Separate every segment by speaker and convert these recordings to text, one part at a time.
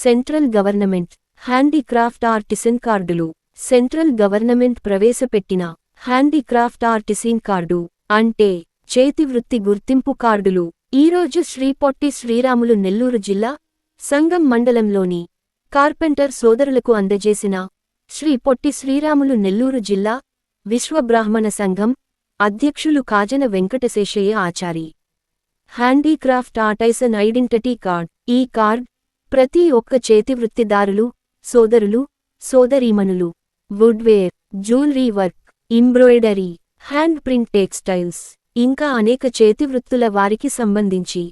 Speaker 1: Central government handicraft artisan కార్డులు. Central government ప్రవేశపెట్టిన handicraft artisan card అంటే చేతివృత్తి గుర్తింపు కార్డులు ఈరోజు శ్రీ పొట్టి శ్రీరాములు నెల్లూరు జిల్లా సంగం మండలంలోని కార్పెంటర్ సోదరులకు అందజేసిన శ్రీ పొట్టి శ్రీరాములు నెల్లూరు జిల్లా విశ్వబ్రాహ్మణ సంఘం అధ్యక్షులు Kajana Venkataseshaiah Achari. Handicraft artisan identity card. ఈ కార్డ్ ప్రతి ఒక్క చేతివృత్తిదారులు, సోదరులు, సోదరీమణులు woodware, jewellery work, embroidery, hand print textiles ఇంకా అనేక చేతివృత్తుల వారికి సంబంధించి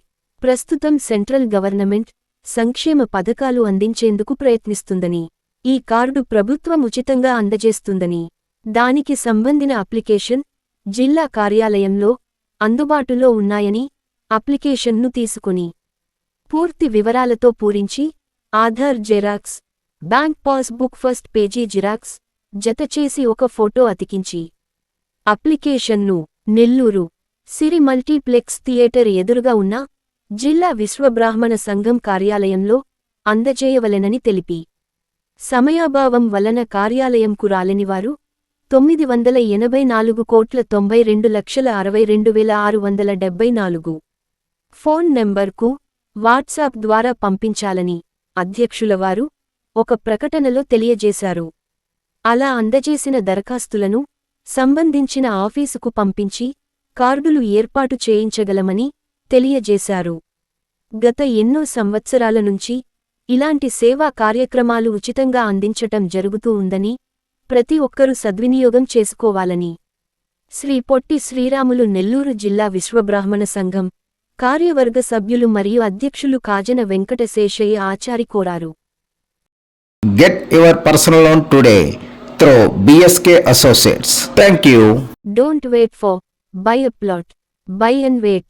Speaker 1: ప్రస్తుతం సెంట్రల్ గవర్నమెంట్ సంక్షేమ పథకాలు అందించేందుకు ప్రయత్నిస్తుందని, ఈ కార్డు ప్రభుత్వం ఉచితంగా అందజేస్తుందని, దానికి సంబంధిన అప్లికేషన్ జిల్లా కార్యాలయంలో అందుబాటులో ఉన్నాయని, అప్లికేషన్ను తీసుకుని పూర్తి వివరాలతో పూరించి Aadhaar xerox, bank passbook first page xerox జతచేసి ఒక ఫోటో అతికించి అప్లికేషన్ను నెల్లూరు సిరి మల్టీప్లెక్స్ థియేటర్ ఎదురుగా ఉన్న జిల్లా విశ్వబ్రాహ్మణ సంఘం కార్యాలయంలో అందజేయవలెనని తెలిపి, సమయాభావం వలన కార్యాలయంకు రాలేనివారు 982,92,62,62674 ఫోన్ నెంబర్కు వాట్సాప్ ద్వారా పంపించాలని అధ్యక్షులవారు ఒక ప్రకటనలో తెలియజేశారు. అలా అందజేసిన దరఖాస్తులను సంబంధించిన ఆఫీసుకు పంపించి కార్డులు ఏర్పాటు చేయించగలమని తెలియజేశారు. గత ఎన్నో సంవత్సరాల నుంచి ఇలాంటి సేవా కార్యక్రమాలు ఉచితంగా అందించటం జరుగుతూ ఉందని, ప్రతి ఒక్కరూ సద్వినియోగం చేసుకోవాలని శ్రీ పొట్టి శ్రీరాములు నెల్లూరు జిల్లా విశ్వబ్రాహ్మణ సంఘం కార్యవర్గ సభ్యులు మరియు అధ్యక్షులు కాజన వెంకటశేషయ్య ఆచారి కోరారు.
Speaker 2: Get your personal loan today through BSK Associates. Thank you.
Speaker 1: Don't wait for buy a plot, buy and wait.